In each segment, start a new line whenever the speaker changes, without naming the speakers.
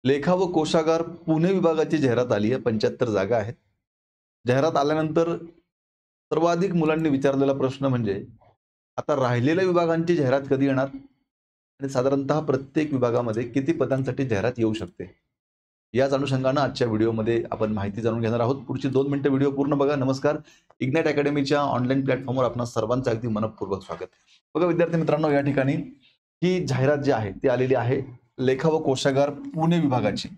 लेखा व कोशागार पुणे विभागाची जाहिरात आली आहे. 75 जागा आहेत. जाहिरात आल्यानंतर सर्वाधिक मुलांनी विचारलेला प्रश्न म्हणजे आता राहिलेल्या विभागांची जाहिरात कधी येणार आणि साधारणतः प्रत्येक विभागामध्ये किती पदांसाठी जाहिरात येऊ शकते. याच अनुषंगाने आजच्या व्हिडिओमध्ये आपण माहिती जाणून घेणार आहोत. पुढची 2 मिनिटं व्हिडिओ पूर्ण बघा. नमस्कार. इग्नाइट अकॅडमीच्या ऑनलाईन प्लॅटफॉर्मवर आपणा सर्वांचं अगदी मनपूर्वक स्वागत. बघा विद्यार्थी मित्रांनो, या ठिकाणी ही जाहिरात जी आहे ती आलेली आहे लेखा व कोशागार पुणे विभागाची.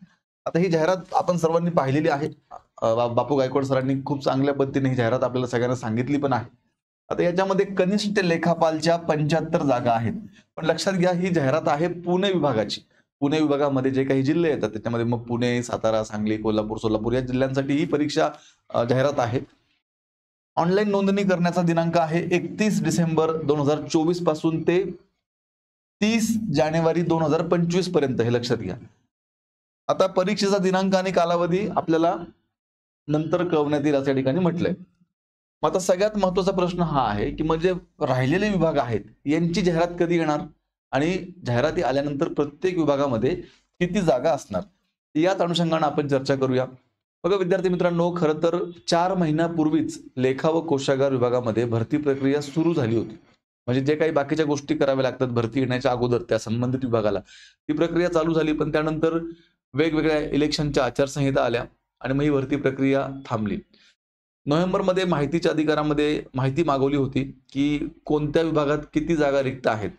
आता ही जाहिरात आपण सर्वांनी पाहिलेली आहे. बापू गायकवाड सरांनी खूप चांगल्या पद्धतीने ही जाहिरात आपल्याला सगळ्यांना सांगितली पण आहे. आता याच्यामध्ये कनिष्ठ लेखापालच्या 75 जागा आहेत. पण लक्षात घ्या, ही जाहिरात आहे पुणे विभागाची. पुणे विभागामध्ये जे काही जिल्हे येतात त्याच्यामध्ये मग पुणे, सातारा, सांगली, कोल्हापूर, सोलापूर या जिल्ह्यांसाठी ही परीक्षा जाहिरात आहे. ऑनलाईन नोंदणी करण्याचा दिनांक आहे 31 डिसेंबर 2024 पासून ते 30 जानेवारी 2025 पर्यंत. हे लक्षात घ्या. आता परीक्षेचा दिनांक आणि कालावधी आपल्याला नंतर कळवण्यात येईल असं या ठिकाणी म्हटलंय. मग आता सगळ्यात महत्त्वाचा प्रश्न हा आहे की म्हणजे राहिलेले विभाग आहेत यांची जाहिरात कधी येणार आणि जाहिराती आल्यानंतर प्रत्येक विभागामध्ये किती जागा असणार, याच अनुषंगाने आपण चर्चा करूया. बघा विद्यार्थी मित्रांनो, खरं तर 4 महिन्यापूर्वीच लेखा व कोशागार विभागामध्ये भरती प्रक्रिया सुरू झाली होती. म्हणजे जे काही बाकीच्या गोष्टी कराव्या लागतात भरती येण्याच्या अगोदर त्या संबंधित विभागाला, ती प्रक्रिया चालू झाली. पण त्यानंतर वेगवेगळ्या इलेक्शनच्या आचारसंहिता आल्या आणि मग ही भरती प्रक्रिया थांबली. नोव्हेंबरमध्ये माहितीच्या अधिकारामध्ये माहिती मागवली होती की कोणत्या विभागात किती जागा रिक्त आहेत.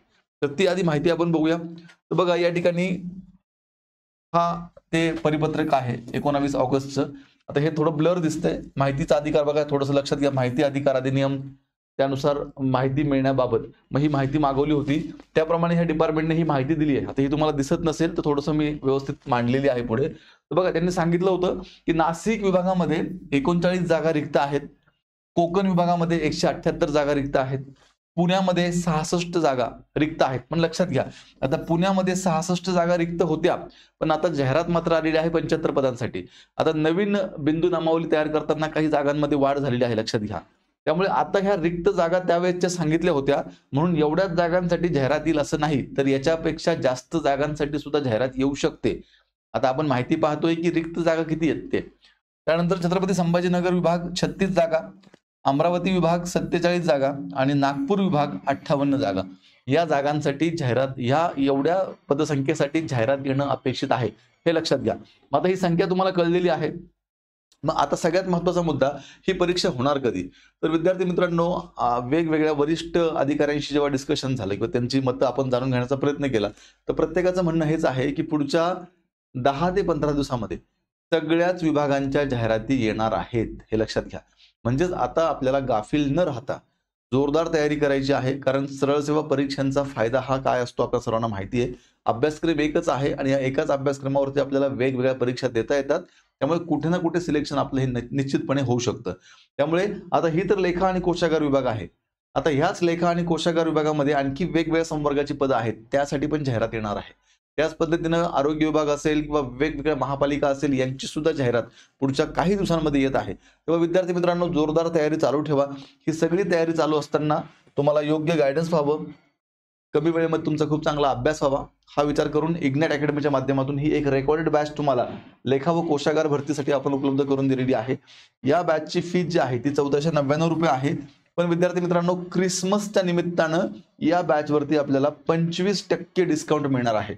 तर ती आधी माहिती आपण बघूया. तर बघा या ठिकाणी हा ते परिपत्रक आहे 19 ऑगस्टचं. आता हे थोडं ब्लर दिसतंय. माहितीचा अधिकार बघा, थोडंसं लक्षात घ्या. माहिती अधिकार अधिनियम त्यानुसार माहिती मिळण्याबाबत मग ही माहिती मागवली होती. त्याप्रमाणे ह्या डिपार्टमेंटने ही माहिती दिली आहे. आता ही तुम्हाला दिसत नसेल तर थोडंसं मी व्यवस्थित मांडलेली आहे पुढे. तर बघा त्यांनी सांगितलं होतं की नाशिक विभागामध्ये 39 जागा रिक्त आहेत. कोकण विभागामध्ये 178 जागा रिक्त आहेत. पुण्यामध्ये 66 जागा रिक्त आहेत. पण लक्षात घ्या, आता पुण्यामध्ये 66 जागा रिक्त होत्या, पण आता जाहिरात मात्र आलेली आहे 75 पदांसाठी. आता नवीन बिंदू नामावली तयार करताना काही जागांमध्ये वाढ झालेली आहे, लक्षात घ्या. त्यामुळे आता ह्या रिक्त जागा त्यावेळेसच्या सांगितल्या होत्या म्हणून एवढ्याच जागांसाठी जाहिरात येईल असं नाही, तर याच्यापेक्षा जास्त जागांसाठी सुद्धा जाहिरात येऊ शकते. आता आपण माहिती पाहतोय की रिक्त जागा किती आहेत ते. त्यानंतर छत्रपती संभाजीनगर विभाग 36 जागा, अमरावती विभाग 47 जागा आणि नागपूर विभाग 58 जागा. या जागांसाठी जाहिरात, ह्या एवढ्या पदसंख्येसाठी जाहिरात येणं अपेक्षित आहे, हे लक्षात घ्या. मग आता ही संख्या तुम्हाला कळलेली आहे. मग आता सगळ्यात महत्त्वाचा मुद्दा, ही परीक्षा होणार कधी. तर विद्यार्थी मित्रांनो, वेगवेगळ्या वरिष्ठ अधिकाऱ्यांशी जेव्हा डिस्कशन झालं किंवा त्यांची मतं आपण जाणून घेण्याचा प्रयत्न केला, तर प्रत्येकाचं म्हणणं हेच आहे की पुढच्या 10 ते 15 दिवसामध्ये सगळ्याच विभागांच्या जाहिराती येणार आहेत, हे लक्षात घ्या. म्हणजेच आता आपल्याला गाफील न राहता जोरदार तयारी करायची आहे. कारण सरळ सेवा परीक्षांचा फायदा हा काय असतो आपल्या सर्वांना माहिती आहे. अभ्यासक्रम एकच आहे आणि या एकाच अभ्यासक्रमावरती आपल्याला वेगवेगळ्या परीक्षा देता येतात. त्यामुळे कुठे ना कुठे सिलेक्शन आपलं हे निश्चितपणे होऊ शकतं. त्यामुळे आता ही तर लेखा आणि कोशागार विभाग आहे. आता ह्याच लेखा आणि कोशागार विभागामध्ये आणखी वेगवेगळ्या संवर्गाची पदं आहेत, त्यासाठी पण जाहिरात येणार आहे. त्याच पद्धतीनं आरोग्य विभाग असेल किंवा वेगवेगळ्या महापालिका असेल, यांची सुद्धा जाहिरात पुढच्या काही दिवसांमध्ये येत आहे. तेव्हा विद्यार्थी मित्रांनो, जोरदार तयारी चालू ठेवा. ही सगळी तयारी चालू असताना तुम्हाला योग्य गायडन्स व्हावं, कमी वेळेमध्ये तुमचा खूप चांगला अभ्यास व्हावा, हा विचार करून इग्नाइट अकॅडमीच्या माध्यमातून ही एक रेकॉर्डेड बॅच तुम्हाला लेखा व कोशागार भरतीसाठी आपण उपलब्ध करून दिलेली आहे. या बॅचची फीज जी आहे ती 1499 रुपये आहे. पण विद्यार्थी मित्रांनो, क्रिसमसच्या निमित्तानं या बॅचवरती आपल्याला 25% डिस्काउंट मिळणार आहे.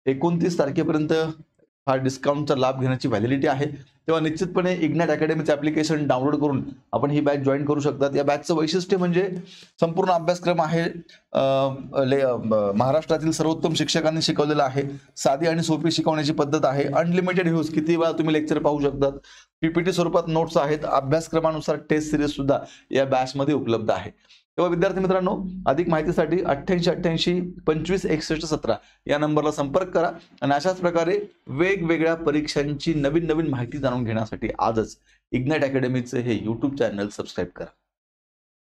29 तारखेपर्यंत हा डिस्काउंटचा लाभ घेण्याची व्हॅलिडिटी आहे. तेव्हा निश्चितपणे इग्नाइट अकॅडमीचं ॲप्लिकेशन डाउनलोड करून आपण ही बॅच जॉईन करू शकतात. या बॅचचं वैशिष्ट्य म्हणजे संपूर्ण अभ्यासक्रम आहे, महाराष्ट्रातील सर्वोत्तम शिक्षकांनी शिकवलेला आहे. साधी आणि सोपी शिकवण्याची पद्धत आहे. अनलिमिटेड व्ह्यूज, किती वेळा तुम्ही लेक्चर पाहू शकतात. पीपीटी स्वरूपात नोट्स आहेत. अभ्यासक्रमानुसार टेस्ट सिरीज सुद्धा या बॅचमध्ये उपलब्ध आहे. तेव्हा विद्यार्थी मित्रांनो, अधिक माहितीसाठी 8888 25 61 17 या नंबरला संपर्क करा आणि अशाच प्रकारे वेगवेगळ्या परीक्षांची नवीन माहिती जाणून घेण्यासाठी आजच इग्नाइट अकॅडमीचे हे YouTube चॅनल सबस्क्राईब करा.